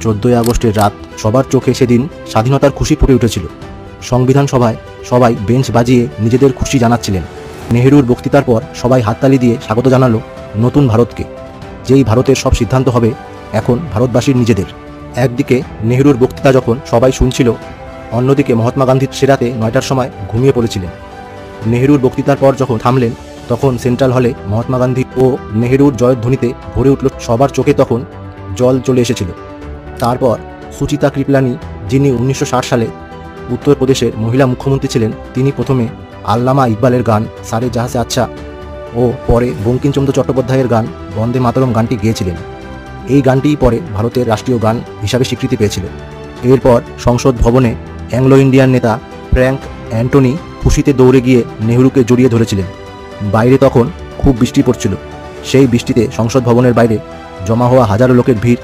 14ই আগস্টের রাত সবার চোখে সেদিন স্বাধীনতার খুশি ফুটে উঠেছিল। সংবিধান সভায় সবাই বেঞ্চ বাজিয়ে নিজেদের খুশি জানাচ্ছিলেন। নেহেরুর বক্তৃতার পর সবাই হাততালি দিয়ে স্বাগত জানালো নতুন ভারতকে, যেই ভারতের সব সিদ্ধান্ত হবে এখন ভারতবাসীর নিজেদের। একদিকে নেহেরুর বক্তৃতা যখন সবাই শুনছিল, অন্যদিকে মহাত্মা গান্ধী সে রাতে 9টার সময় ঘুমিয়ে পড়েছিলেন। নেহেরুর বক্তৃতার পর যখন থামলেন, তখন সেন্ট্রাল হলে মহাত্মা গান্ধী ও নেহেরুর জয়ধ্বনিতে ভরে উঠল সবার চোখে, তখন জল চলে এসেছিল। তারপর সুচিতা কৃপলানি, যিনি 1960 সালে উত্তরপ্রদেশের মহিলা মুখ্যমন্ত্রী ছিলেন, তিনি প্রথমে আল্লামা ইকবালের গান সারে জাহাঁ সে আচ্ছা ও পরে বঙ্কিমচন্দ্র চট্টোপাধ্যায়ের গান বন্দে মাতরম গানটি গেয়েছিলেন। এই গানটিই পরে ভারতের রাষ্ট্রীয় গান হিসাবে স্বীকৃতি পেয়েছিল। এরপর সংসদ ভবনে অ্যাংলো ইন্ডিয়ান নেতা ফ্র্যাঙ্ক অ্যান্টনি খুশিতে দৌড়ে গিয়ে নেহরুকে জড়িয়ে ধরেছিলেন। বাইরে তখন খুব বৃষ্টি পড়ছিল। সেই বৃষ্টিতে সংসদ ভবনের বাইরে জমা হওয়া হাজারো লোকের ভিড়